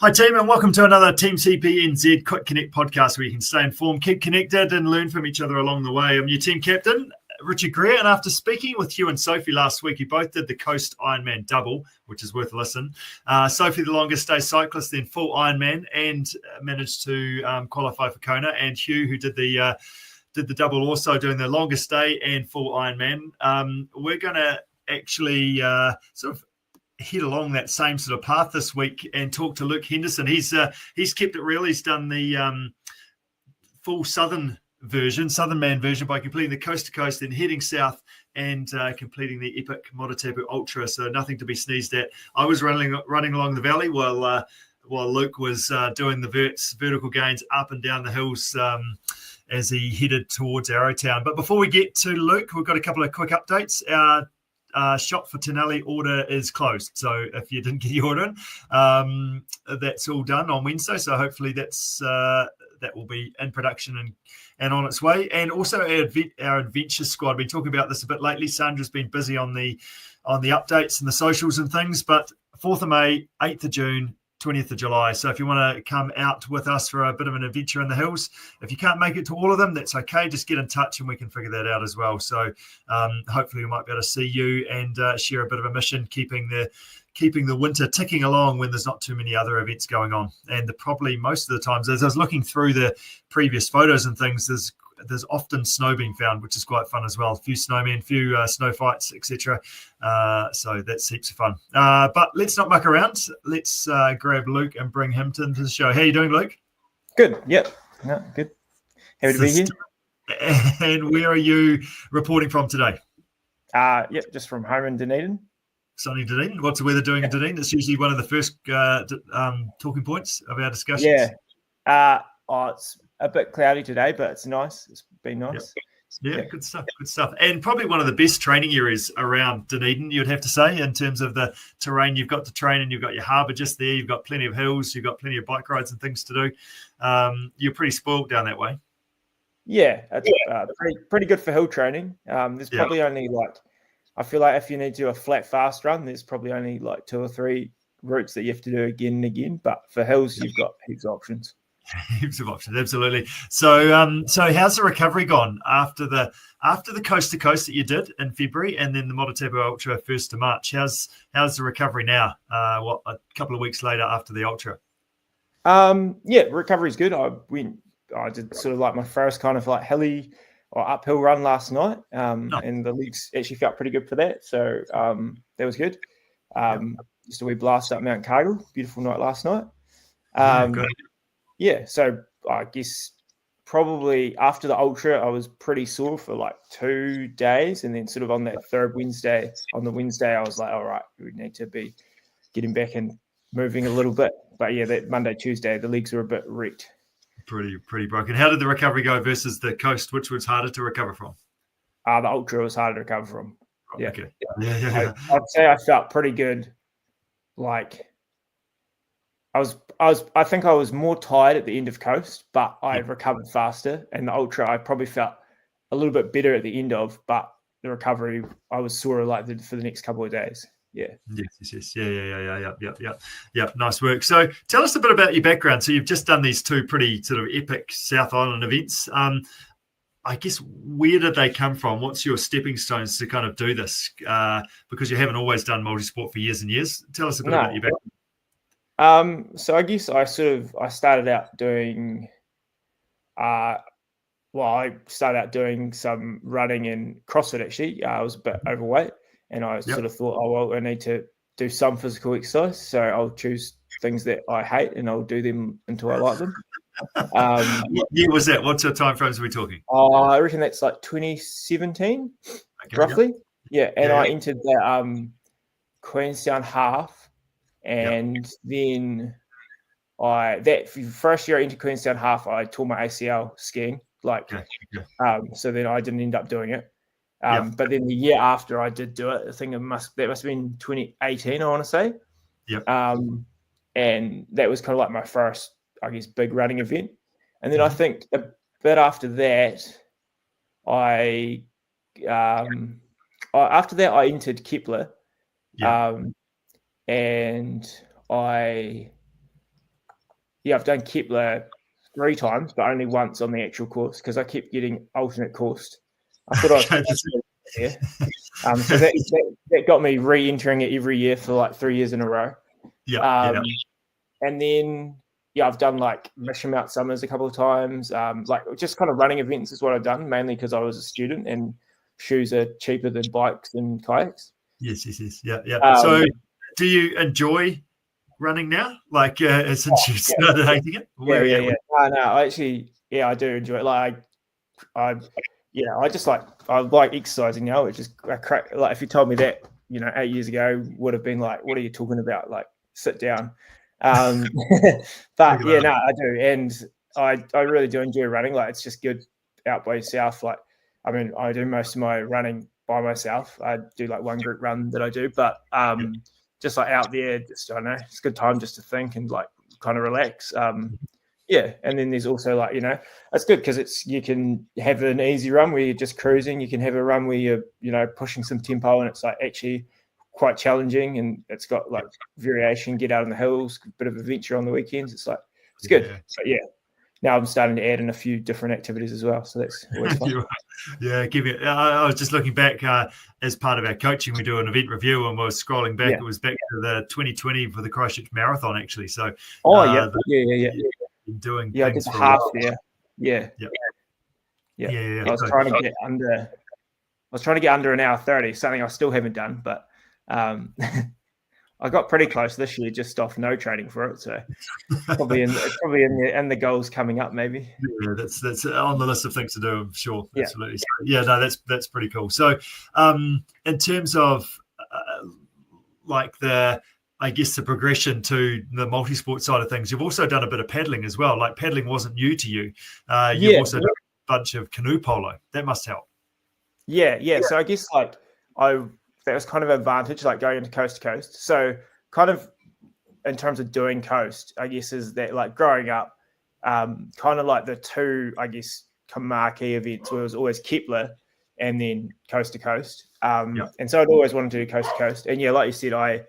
Hi team, and welcome to another Team CPNZ Quick Connect podcast where you can stay informed, keep connected and learn from each other along the way. I'm your team captain, Richard Greer, and after speaking with Hugh and Sophie last week, you both did the Coast Ironman double, which is worth a listen. Sophie, the longest day cyclist, then full Ironman, and managed to qualify for Kona, and Hugh, who did the double, also doing the longest day and full Ironman. We're going to actually sort of head along that same sort of path this week and talk to Luke Henderson. He's kept it real. He's done the full Southern Man version by completing the coast to coast, then heading south and completing the epic Motatapu Ultra. So nothing to be sneezed at. I was running along the valley while Luke was doing the vertical gains up and down the hills as he headed towards Arrowtown. But before we get to Luke, we've got a couple of quick updates. Shop for Tenali order is closed. So if you didn't get your order in, that's all done on Wednesday. So hopefully that will be in production and on its way. And also our adventure squad. We've been talking about this a bit lately. Sandra's been busy on the updates and the socials and things. But 4th of May, 8th of June, 20th of July. So if you want to come out with us for a bit of an adventure in the hills, if you can't make it to all of them, that's okay. Just get in touch and we can figure that out as well. So hopefully we might be able to see you and share a bit of a mission, keeping the winter ticking along when there's not too many other events going on. And probably most of the times, as I was looking through the previous photos and things, there's often snow being found, which is quite fun as well. A few snowmen, a few snow fights, etc. So that's heaps of fun. But let's not muck around. Let's grab Luke and bring him to the show. How are you doing, Luke? Good. Yep. No, good. Happy to be here. And where are you reporting from today? Yep, just from home in Dunedin. Sunny Dunedin. What's the weather doing in Dunedin? It's usually one of the first talking points of our discussions. Yeah. It's a bit cloudy today, but it's nice. It's been nice. Yeah, good stuff. And probably one of the best training areas around Dunedin, you'd have to say, in terms of the terrain. You've got to train and you've got your harbour just there. You've got plenty of hills. You've got plenty of bike rides and things to do. You're pretty spoiled down that way. Yeah, it's pretty good for hill training. There's probably only I feel like if you need to do a flat fast run, there's probably only 2 or 3 routes that you have to do again and again. But for hills, you've got heaps of options. Heaps of options, absolutely. So how's the recovery gone after the coast to coast that you did in February, and then the Motatapu Ultra 1st of March? How's the recovery now? A couple of weeks later after the Ultra? Recovery's good. I did sort of my first kind of hilly or uphill run last night, and the legs actually felt pretty good for that. So that was good. Just a wee blast up Mount Cargill. Beautiful night last night. So I guess probably after the Ultra, I was pretty sore for 2 days. And then sort of on that third Wednesday, I was like, all right, we need to be getting back and moving a little bit. But that Monday, Tuesday, the legs were a bit wrecked. Pretty broken. How did the recovery go versus the coast? Which was harder to recover from? The Ultra was harder to recover from. Yeah. Okay. Yeah. I'd say I felt pretty good. I think I was more tired at the end of coast, but I recovered faster. And the Ultra, I probably felt a little bit better at the end of, but the recovery, I was sore for the next couple of days. Yeah. Yes. Yeah. Nice work. So tell us a bit about your background. So you've just done these 2 pretty sort of epic South Island events. I guess, where did they come from? What's your stepping stones to kind of do this? Because you haven't always done multisport for years and years. Tell us a bit about your background. So I guess I started out doing, I started out doing some running and CrossFit actually. I was a bit overweight and I sort of thought, I need to do some physical exercise. So I'll choose things that I hate and I'll do them until I like them. What year was that? What sort of time frames are we talking? I reckon that's 2017, roughly. Yeah. And I entered that Queenstown half. And then that first year I entered Queenstown half, I tore my ACL skiing. So then I didn't end up doing it. But then the year after I did do it, I think that must have been 2018, I want to say. Yep. And that was kind of my first, I guess, big running event. And then I think a bit after that, I entered Kepler. And I I've done Kepler 3 times, but only once on the actual course because I kept getting alternate coursed. I thought I was there. So that got me re-entering it every year for like 3 years in a row. And then I've done like Mission Mount Summers a couple of times. Like just kind of running events is what I've done, mainly because I was a student and shoes are cheaper than bikes and kayaks. Yes. So do you enjoy running now? Like since you started hating it? Yeah. No, I actually, I do enjoy it. Like I like exercising now, which is like if you told me that, 8 years ago, would have been like, what are you talking about? Like sit down. But I do. And I really do enjoy running. Like it's just good out by yourself. Like, I mean, I do most of my running by myself. I do like one group run that I do, but just like out there, just, I don't know, it's a good time just to think and like kind of relax. And then there's also like, it's good because you can have an easy run where you're just cruising. You can have a run where you're, pushing some tempo and it's like actually quite challenging and it's got like variation, get out on the hills, a bit of adventure on the weekends. It's like, it's good. But now I'm starting to add in a few different activities as well. So that's always fun. I was just looking back as part of our coaching, we do an event review and we're scrolling back. It was back to the 2020 for the Christchurch Marathon actually. So doing I did half there. I was trying to get under an hour 30, something I still haven't done, but I got pretty close this year just off no training for it. So probably in the goals coming up maybe. Yeah, that's on the list of things to do, I'm sure. Absolutely. So, that's pretty cool. So in terms of like the progression to the multi-sport side of things, you've also done a bit of paddling as well. Like paddling wasn't new to you. You've also done a bunch of canoe polo. That must help. Yeah. So I guess like that was kind of an advantage, like going into coast to coast. So kind of in terms of doing coast, I guess is that like growing up, kind of like the two, I guess, marquee events where it was always Kepler and then coast to coast. And so I'd always wanted to do coast to coast. And like you said, I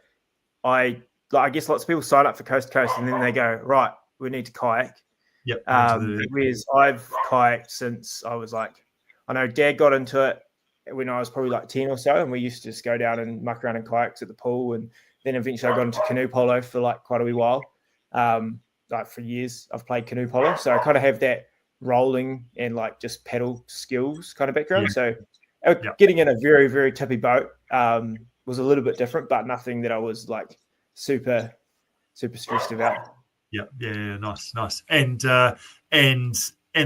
guess lots of people sign up for coast to coast and then they go, right, we need to kayak. Whereas I've kayaked since I was like, I know Dad got into it when I was probably like 10 or so, and we used to just go down and muck around in kayaks at the pool. And then eventually I got into canoe polo for like quite a wee while. Like for years I've played canoe polo. So I kind of have that rolling and like just paddle skills kind of background. So getting in a very, very tippy boat was a little bit different, but nothing that I was like super, super stressed about. Yeah. Nice. And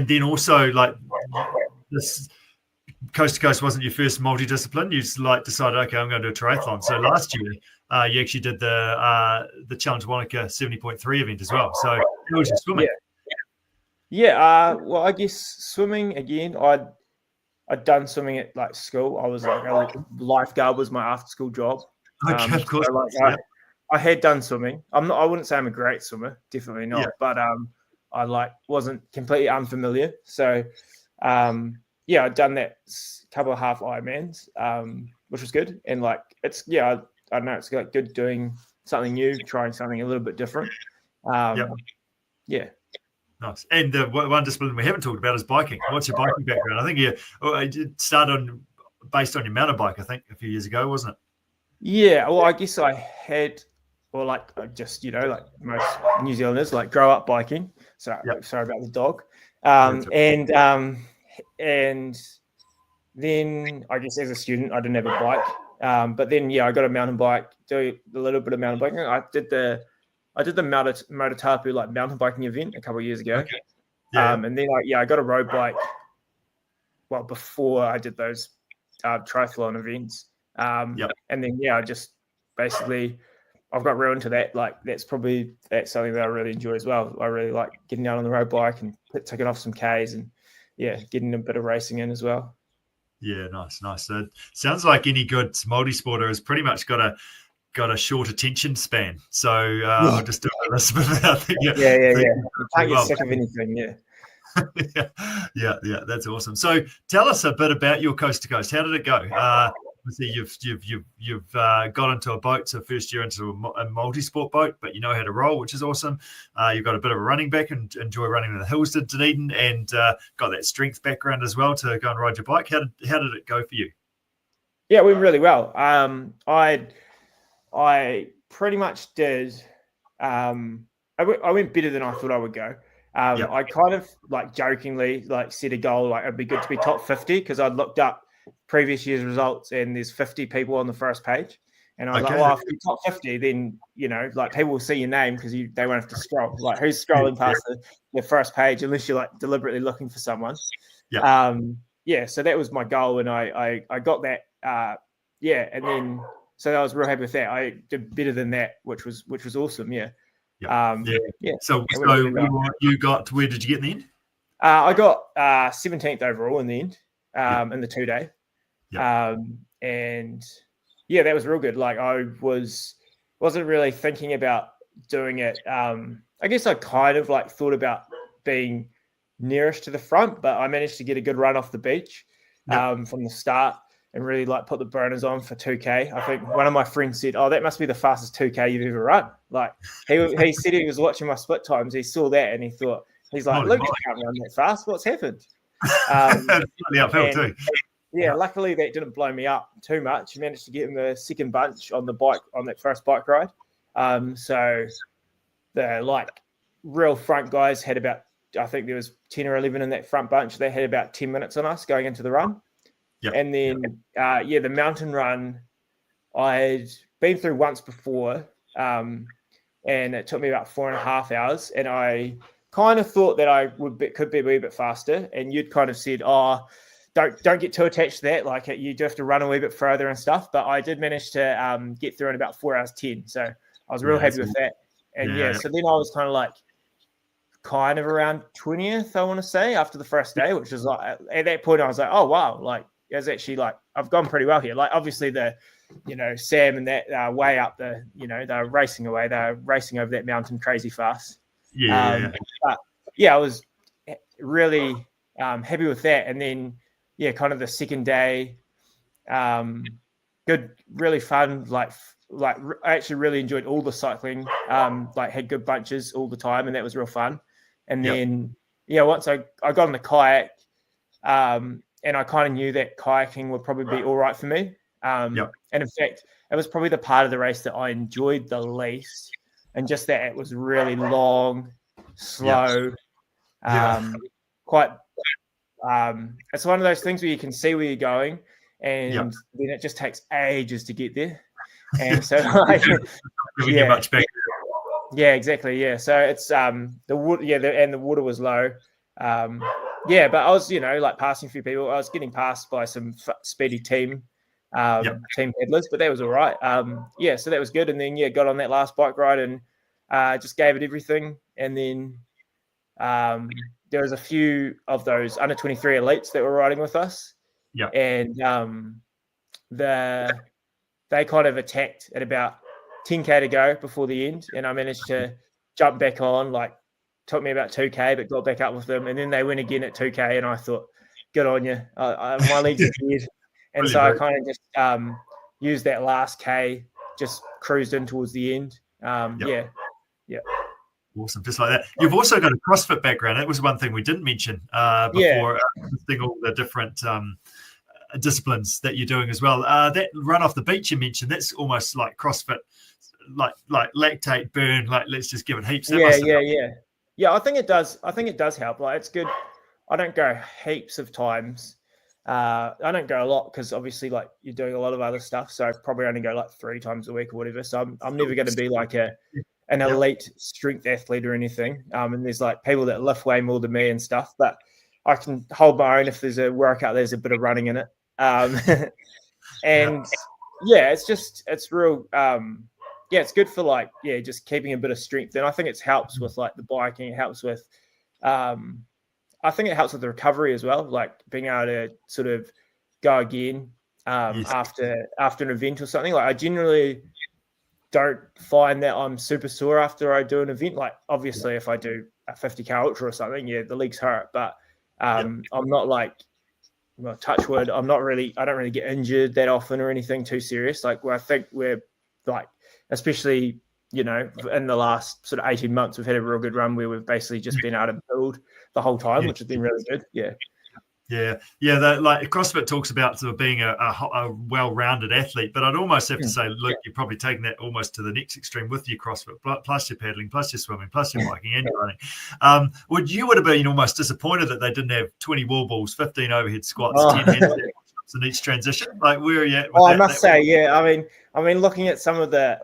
then also like this coast to coast wasn't your first multidiscipline. You like decided, okay, I'm going to do a triathlon. So last year you actually did the Challenge Wanaka 70.3 event as well. So how was your swimming? Well, I guess swimming again. I'd done swimming at like school. I was like a lifeguard was my after school job. Okay, of course. So I had done swimming. I wouldn't say I'm a great swimmer, definitely not. But I like wasn't completely unfamiliar. So I'd done that couple of half Ironmans, which was good. And like it's I don't know, it's like good doing something new, trying something a little bit different. Nice. And one discipline we haven't talked about is biking. What's your biking background? I think you started based on your mountain bike, I think, a few years ago, wasn't it? Yeah. Well, I guess I had, or like just, like most New Zealanders, like grow up biking. So sorry about the dog. And then I guess as a student, I didn't have a bike. But then, I got a mountain bike, do a little bit of mountain biking. I did the Motatapu like mountain biking event a couple of years ago. Okay. And then I got a road bike. Well, before I did those triathlon events. And then I just basically I've got real into that. Like that's something that I really enjoy as well. I really like getting out on the road bike and taking off some Ks and getting a bit of racing in as well. Yeah, nice. So it sounds like any good multi-sporter has pretty much got a short attention span. So I'll just do a list of that. You can't get sick of anything, yeah, that's awesome. So tell us a bit about your coast to coast. How did it go? obviously you've got into a boat, so first year into a multi-sport boat, but you know how to roll, which is awesome. You've got a bit of a running back and enjoy running in the hills to Dunedin, and got that strength background as well to go and ride your bike. How did it go for you? Yeah, it went really well. I pretty much did. I went better than I thought I would go. I kind of like jokingly like set a goal like it'd be good to be top 50 because I'd looked up previous year's results and there's 50 people on the first page, and I was like, well, if you're top 50, then like people will see your name because they won't have to scroll. Like who's scrolling past the first page unless you're like deliberately looking for someone. So that was my goal, and I got that. And then so I was real happy with that. I did better than that, which was awesome. So you got, where did you get in the end? I got 17th overall in the end, in the 2-day. And yeah, that was real good. Like I wasn't really thinking about doing it. I guess I kind of like thought about being nearest to the front, but I managed to get a good run off the beach from the start and really like put the burners on for 2K. I think one of my friends said, "Oh, that must be the fastest 2K you've ever run." Like he said he was watching my split times. He saw that and he's like, "Luke, you can't run that fast. What's happened?" Uphill too. Yeah, luckily that didn't blow me up too much. I managed to get in the second bunch on the bike on that first bike ride. So the like real front guys had about, I think there was 10 or 11 in that front bunch. They had about 10 minutes on us going into the run. And then, the mountain run I'd been through once before, and it took me about 4.5 hours. And I kind of thought that I could be a wee bit faster. And you'd kind of said, "Oh, don't get too attached to that. Like you do have to run a wee bit further and stuff." But I did manage to get through in about 4 hours 10. So I was real happy with that. And so then I was kind of around 20th, I want to say, after the first day, which was like at that point I was like, oh wow, like it's actually like I've gone pretty well here. Like obviously Sam and that way up they're racing away, they're racing over that mountain crazy fast. But I was really happy with that. And then kind of the second day, good, really fun. Like I actually really enjoyed all the cycling. Like had good bunches all the time, and that was real fun. And then once I got on the kayak, and I kind of knew that kayaking would probably be all right for me. And in fact, it was probably the part of the race that I enjoyed the least, and just that it was really long, slow, quite. It's one of those things where you can see where you're going, and then it just takes ages to get there. And so, much better. Yeah, exactly. Yeah, so it's the wood. And the water was low. But I was like passing a few people. I was getting passed by some speedy team peddlers, but that was all right. So that was good. And then got on that last bike ride and just gave it everything. And then there was a few of those under 23 elites that were riding with us. And they kind of attacked at about 10K to go before the end, and I managed to jump back on. Like took me about 2K, but got back up with them, and then they went again at 2K, and I thought, good on you. My legs are dead. And really so I kind of just used that last K, just cruised in towards the end. Awesome, just like that. You've also got a CrossFit background. That was one thing we didn't mention before, listing all the different disciplines that you're doing as well. That run off the beach you mentioned, that's almost like CrossFit, like lactate burn. Like let's just give it heaps. Yeah, I think it does. I think it does help. Like it's good. I don't go heaps of times. I don't go a lot because obviously like you're doing a lot of other stuff. So I probably only go like 3 times a week or whatever. So I'm never going to be like an elite strength athlete or anything. And there's like people that lift way more than me and stuff, but I can hold my own if there's a workout, there's a bit of running in it. It's real. It's good for like, just keeping a bit of strength. And I think it helps with like the biking. It helps with, I think it helps with the recovery as well. Like being able to sort of go again after an event or something. Like I generally don't find that I'm super sore after I do an event. Like obviously if I do a 50K ultra or something, the legs hurt, but I'm not like well, touch wood, I don't really get injured that often or anything too serious. Like, I think we're like, especially, in the last sort of 18 months, we've had a real good run where we've basically just been able to build the whole time, which has been really good. Yeah. Like CrossFit talks about sort of being a well-rounded athlete, but I'd almost have to say, look, you're probably taking that almost to the next extreme with your CrossFit, plus your paddling, plus your swimming, plus your biking and your running. You would have been almost disappointed that they didn't have 20 wall balls, 15 overhead squats, 10 handstand push-ups in each transition. Like, where are you at with that? I must say, yeah. I mean, looking at some of the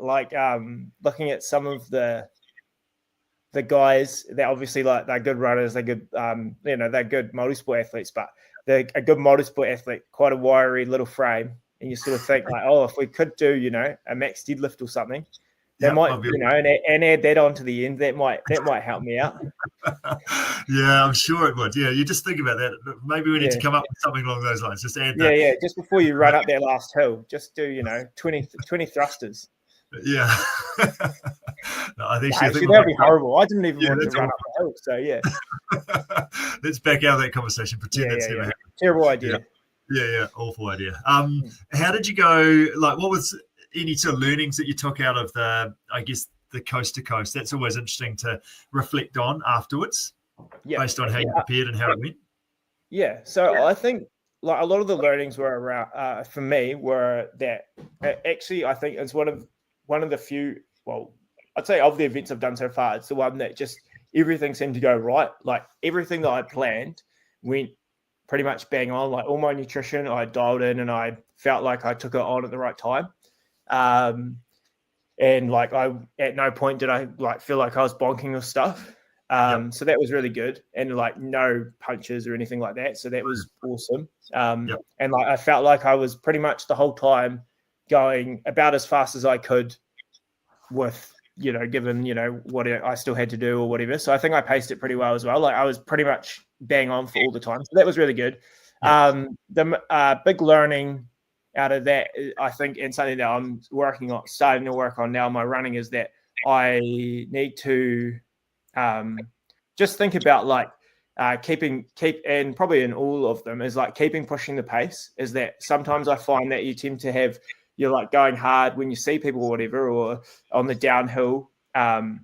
the guys, they're obviously like they're good runners, they're good, they're good multi-sport athletes, but they're a good multi-sport athlete, quite a wiry little frame, and you sort of think like, oh, if we could do, a max deadlift or something, they might, and add that on to the end, that might help me out. Yeah, I'm sure it would. Yeah, you just think about that. Maybe we need to come up with something along those lines. Just add that. Yeah. Just before you run up that last hill, just do 20 thrusters. Yeah. No, I think that would be horrible. I didn't even want to run up the hill. So yeah. Let's back out of that conversation. Pretend that's never happened. Terrible idea. Yeah. Awful idea. How did you go? Like, what was any sort of learnings that you took out of the coast to coast? That's always interesting to reflect on afterwards, based on how you prepared and how it went. Yeah. So I think like a lot of the learnings were around for me were that actually I think it's one of the few. Well, I'd say of the events I've done so far, it's the one that just everything seemed to go right. Like everything that I planned went pretty much bang on. Like all my nutrition, I dialed in and I felt like I took it on at the right time. And like at no point did I like feel like I was bonking or stuff. So that was really good. And like no punches or anything like that. So that was awesome. And like I felt like I was pretty much the whole time going about as fast as I could with, given, what I still had to do or whatever. So I think I paced it pretty well as well. Like I was pretty much bang on for all the time. So that was really good. The big learning out of that, I think, and something that I'm starting to work on now, my running, is that I need to just think about like and probably in all of them is like pushing the pace. Is that sometimes I find that you tend to you're like going hard when you see people or whatever, or on the downhill,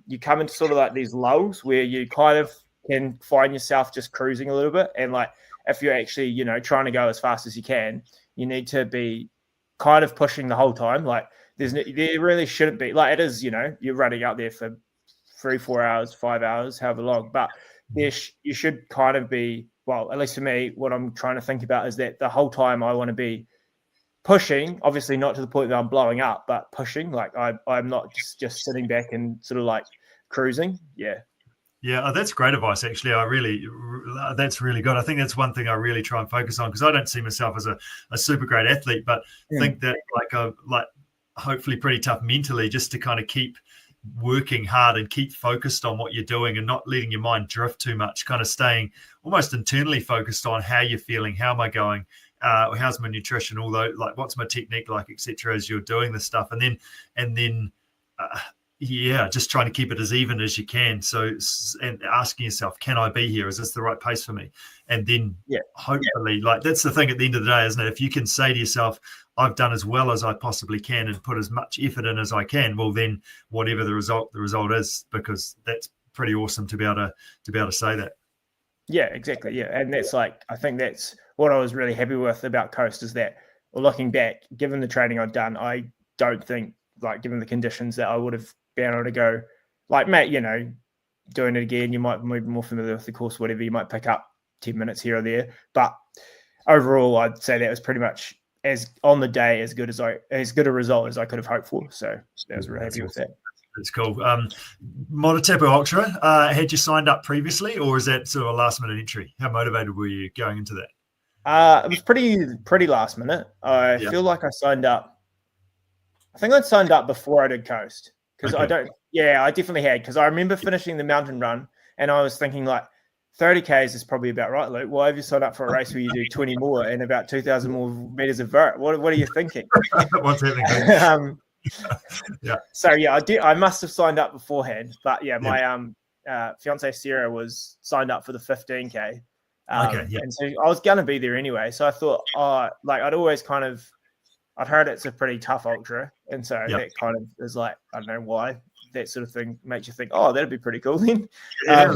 you come into sort of like these lulls where you kind of can find yourself just cruising a little bit. And like, if you're actually, trying to go as fast as you can, you need to be kind of pushing the whole time. Like there really shouldn't be like, it is, you're running out there for 3-4 hours, 5 hours, however long, but you should kind of be, well, at least for me, what I'm trying to think about is that the whole time I want to be pushing, obviously not to the point that I'm blowing up, but pushing. Like I'm not just sitting back and sort of like cruising. Yeah, that's great advice. Actually, that's really good. I think that's one thing I really try and focus on, because I don't see myself as a super great athlete, but think that like hopefully pretty tough mentally, just to kind of keep working hard and keep focused on what you're doing and not letting your mind drift too much. Kind of staying almost internally focused on how you're feeling, how am I going. How's my nutrition, although like what's my technique like, etc. as you're doing this stuff, and then just trying to keep it as even as you can. So, and asking yourself, can I be here? Is this the right pace for me? And then hopefully, like that's the thing at the end of the day, isn't it? If you can say to yourself, I've done as well as I possibly can and put as much effort in as I can, well then whatever the result is, because that's pretty awesome to be able to say that. Yeah, exactly. Yeah. And that's like, I think that's what I was really happy with about Coast, is that, well, looking back, given the training I've done, I don't think, like, given the conditions, that I would have been able to go, like, mate, doing it again, you might be more familiar with the course, whatever, you might pick up 10 minutes here or there. But overall, I'd say that was pretty much as on the day as good a result as I could have hoped for. So I was really happy with that. That's cool. Motatapu Ultra, had you signed up previously, or is that sort of a last minute entry? How motivated were you going into that? It was pretty last minute. I feel like I signed up. I think I'd signed up before I did Coast, because I definitely had, because I remember finishing the mountain run and I was thinking like 30Ks is probably about right, Luke. Why have you signed up for a race where you do 20 more and about 2,000 more meters of vert? What are you thinking? What's happening? So I must have signed up beforehand, but my fiance Sarah was signed up for the 15K, Okay, yeah. And so I was going to be there anyway. So I thought, I'd always I'd heard it's a pretty tough ultra. And so that kind of is like, I don't know why that sort of thing makes you think, oh, that'd be pretty cool then. I'd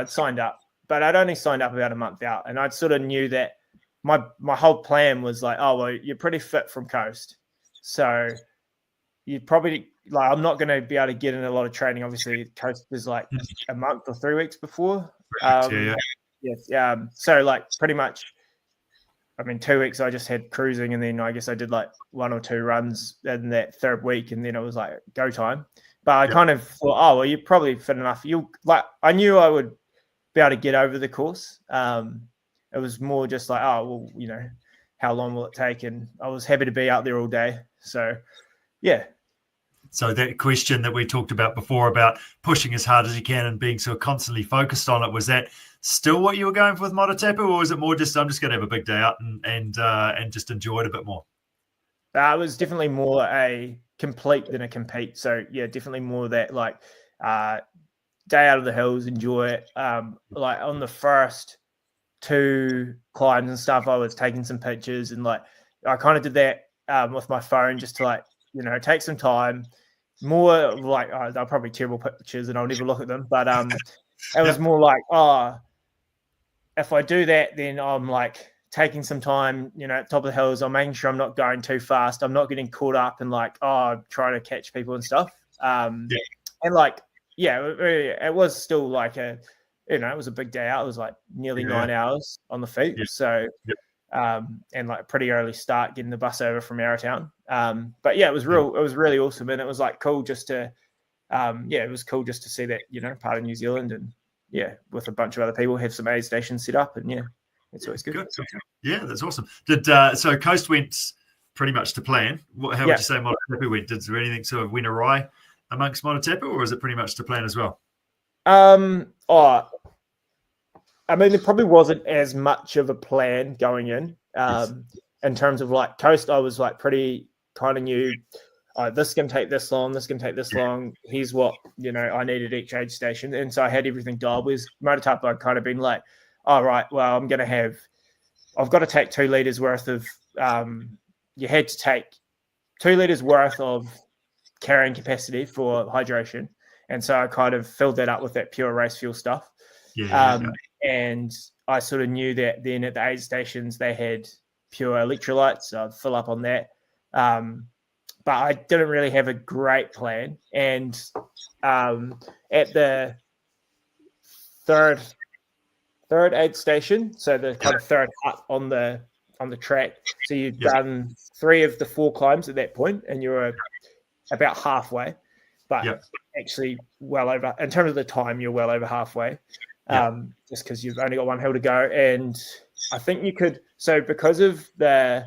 signed up, but I'd only signed up about a month out. And I'd sort of knew that my whole plan was like, oh, well, you're pretty fit from coast. So you'd probably I'm not going to be able to get in a lot of training. Obviously, coast is like a month or 3 weeks before. So like pretty much, 2 weeks I just had cruising, and then I guess I did like 1 or 2 runs in that third week, and then it was like go time. But I kind of thought, oh, well, you're probably fit enough. I knew I would be able to get over the course. It was more just like, oh, well, how long will it take? And I was happy to be out there all day. So, yeah. So that question that we talked about before about pushing as hard as you can and being so constantly focused on it, was that still what you were going for with Motatapu, or was it more just I'm just going to have a big day out and just enjoy it a bit more? It was definitely more a complete than a compete. So yeah, definitely more that day out of the hills, enjoy it. Like on the first 2 climbs and stuff, I was taking some pictures, and I kind of did that with my phone just to take some time. More like they're probably terrible pictures and I'll never look at them, but it was more like, if I do that, then I'm taking some time, at the top of the hills. I'm making sure I'm not going too fast. I'm not getting caught up in trying to catch people and stuff. And it was still it was a big day out. It was nearly 9 hours on the feet. So, and a pretty early start getting the bus over from Arrowtown. But yeah, it was really awesome. And it was cool just to, it was cool just to see that, part of New Zealand, and with a bunch of other people, have some aid stations set up, and it's always good. Yeah, that's awesome. So Coast went pretty much to plan. How would you say Motatapu went? Did there anything sort of went awry amongst Motatapu, or was it pretty much to plan as well? There probably wasn't as much of a plan going in. In terms of Coast, I was pretty kind of new. This can take this long. This can take this long. Here's what I needed each aid station, and so I had everything dialed. With Motatapu, I'd kind of been like, all right, well, I've got to take 2 liters worth of. You had to take 2 liters worth of carrying capacity for hydration, and so I kind of filled that up with that pure race fuel stuff. And I sort of knew that then at the aid stations they had pure electrolytes, so I'd fill up on that. But I didn't really have a great plan. And at the third aid station, so the kind of third hut on the track, so you've done 3 of the 4 climbs at that point, and you're about halfway. But actually, well over in terms of the time, you're well over halfway. Just because you've only got 1 hill to go. And I think you could, so because of they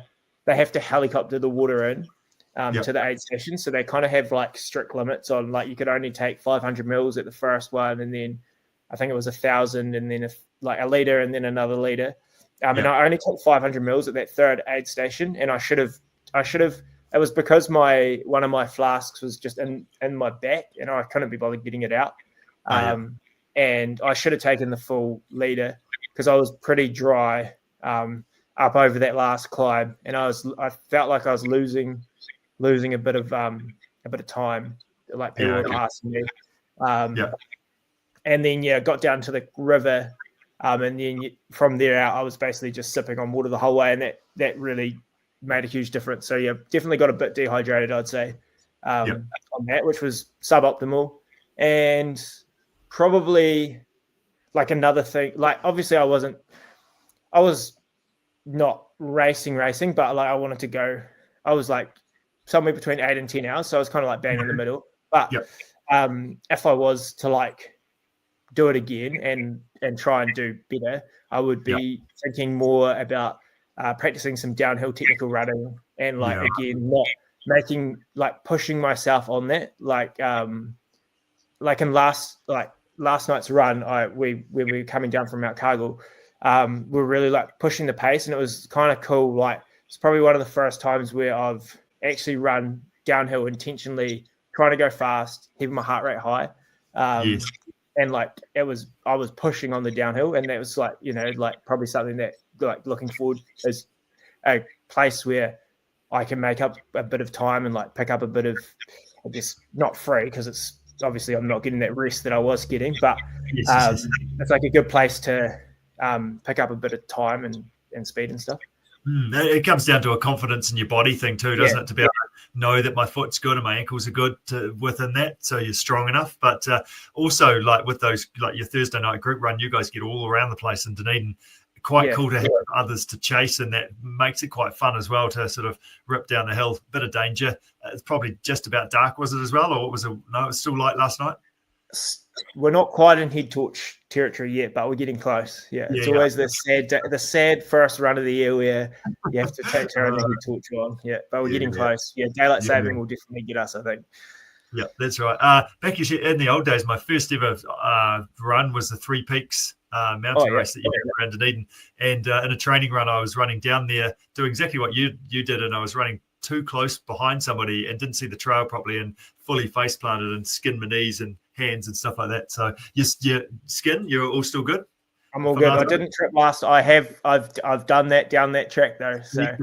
have to helicopter the water in to the aid station, so they kind of have strict limits on you could only take 500 mils at the first one, and then I think it was 1,000, and then a liter, and then another liter. And I only took 500 mils at that third aid station, and I should have it was because one of my flasks was just in my back, and I couldn't be bothered getting it out. And I should have taken the full liter because I was pretty dry up over that last climb, and I felt like I was losing a bit of time, people were passing me. And then got down to the river, and then from there out, I was basically just sipping on water the whole way, and that really made a huge difference. So definitely got a bit dehydrated, I'd say, on that, which was suboptimal. And probably another thing, obviously I was not racing, but I wanted to go, I was somewhere between 8 and 10 hours. So I was kind of bang in the middle. But if I was to do it again and try and do better, I would be thinking more about practicing some downhill technical running, and again, not making pushing myself on that. In last night's run, we were coming down from Mount Cargill, we're really pushing the pace, and it was kind of cool. It's probably one of the first times where I've actually run downhill intentionally, trying to go fast, keeping my heart rate high. and like I was pushing on the downhill, and that was like, like probably something that like looking forward is a place where I can make up a bit of time and like pick up a bit of, I guess not free because it's obviously I'm not getting that rest that I was getting, but it's like a good place to pick up a bit of time and speed and stuff. It comes down to a confidence in your body thing too, doesn't it? To be able to know that my foot's good and my ankles are good within that, so you're strong enough. But also, like with those, like your Thursday night group run, you guys get all around the place in Dunedin. Quite cool to have others to chase, and that makes it quite fun as well to sort of rip down the hill. Bit of danger. It's probably just about dark, was it as well, or was it? No, it was still light last night. We're not quite in head torch territory yet, but we're getting close. It's always the sad first run of the year where you have to take turn the head torch on. But we're getting close. Daylight saving will definitely get us, I think. Yeah, that's right. Back in the old days, my first ever run was the Three Peaks mountain race that you did around Dunedin. And in a training run, I was running down there doing exactly what you did, and I was running too close behind somebody and didn't see the trail properly and fully face planted and skinned my knees and hands and stuff like that. So your skin, you're all still good? I'm all good. I didn't trip last. I've done that down that track though. So a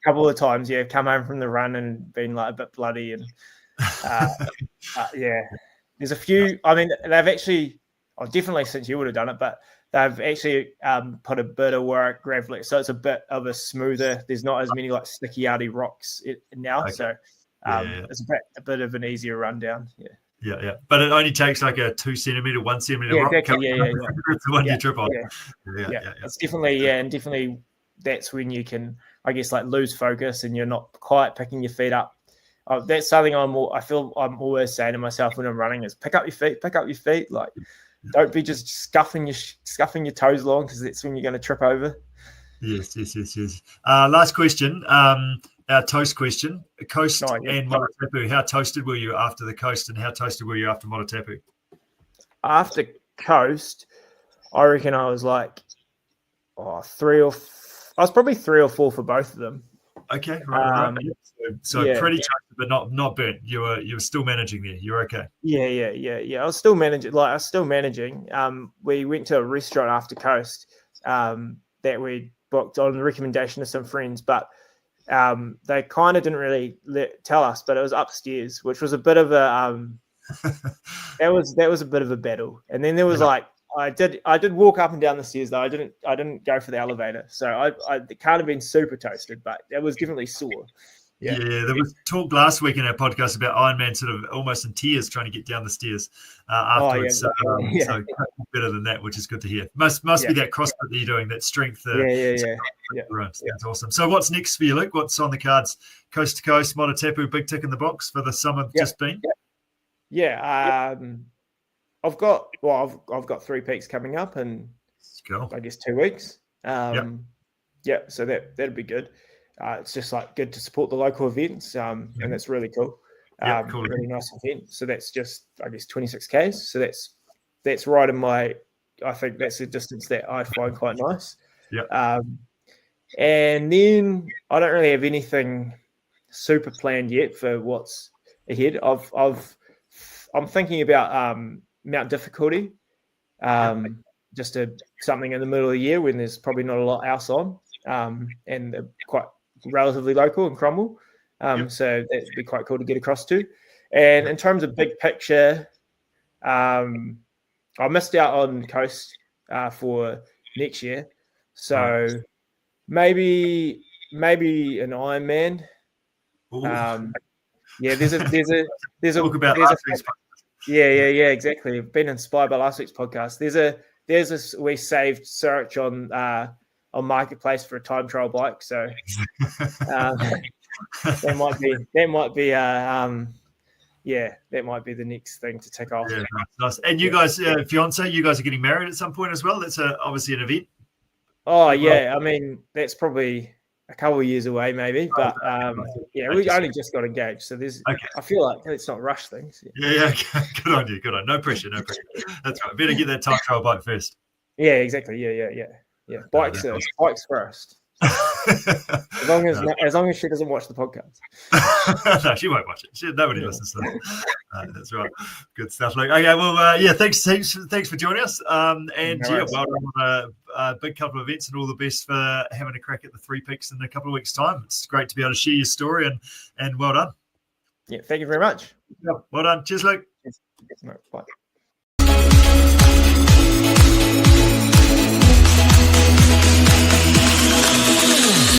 couple of times, come home from the run and been like a bit bloody and there's a few. I mean, they've actually, definitely since you would have done it, but they've actually put a bit of work gravelly, so it's a bit of a smoother. There's not as many like sticky yardy rocks now, so it's a bit of an easier rundown. Yeah. But it only takes like a 2 centimeter, 1 centimeter rock. Exactly. It's the one you trip on. It's definitely, and definitely that's when you can, I guess, like lose focus and you're not quite picking your feet up. That's something I feel I'm always saying to myself when I'm running is pick up your feet. Like, don't be just scuffing your toes along because that's when you're going to trip over. Yes. Last question. Our toast question. Coast and Motatapu. How toasted were you after the coast, and how toasted were you after Motatapu? After coast, I reckon I was like I was probably 3 or 4 for both of them. Okay, right. So pretty toasted, but not burnt. You were still managing there. You're okay. Yeah. I was still managing. We went to a restaurant after coast that we booked on the recommendation of some friends, but they kind of didn't really tell us, but it was upstairs, which was a bit of a that was a bit of a battle. And then there was I did walk up and down the stairs though. I didn't go for the elevator, so I can't have been super toasted, but it was definitely sore. Yeah, there was talk last week in our podcast about Ironman sort of almost in tears trying to get down the stairs afterwards. So better than that, which is good to hear. Must be that CrossFit that you're doing, that strength. That's awesome. So what's next for you, Luke? What's on the cards? Coast to coast, Motatapu, big tick in the box for the summer just been? I've got 3 peaks coming up in I guess 2 weeks. So that'd be good. It's just like good to support the local events, and that's really cool. Cool. Really nice event. So that's just, I guess, 26 Ks. So that's right in my. I think that's a distance that I find quite nice. Yeah. And then I don't really have anything super planned yet for what's ahead. I'm thinking about Mount difficulty, just something in the middle of the year when there's probably not a lot else on, and they're quite relatively local in Cromwell. So that'd be quite cool to get across to. And in terms of big picture, I missed out on coast for next year, so maybe an Ironman. There's talk about exactly. I've been inspired by last week's podcast. There's a we saved search on Marketplace for a time trial bike, so that might be the next thing to tick off. Nice. And you guys, fiance, you guys are getting married at some point as well. That's obviously an event. I mean, that's probably a couple of years away, maybe, but we only just got engaged, so there's. Okay. I feel like let's not rush things. Yeah. Good on you. No pressure. That's right. Better get that time trial bike first. Yeah, exactly. Yeah. Bikes first. As long as she doesn't watch the podcast. No, she won't watch it. Nobody listens to that. That's right. Good stuff, Luke. Okay, well, thanks for joining us. Well done on a big couple of events, and all the best for having a crack at the Three Peaks in a couple of weeks' time. It's great to be able to share your story, and well done. Yeah, thank you very much. Yeah, well done. Cheers, Luke. Yes, bye.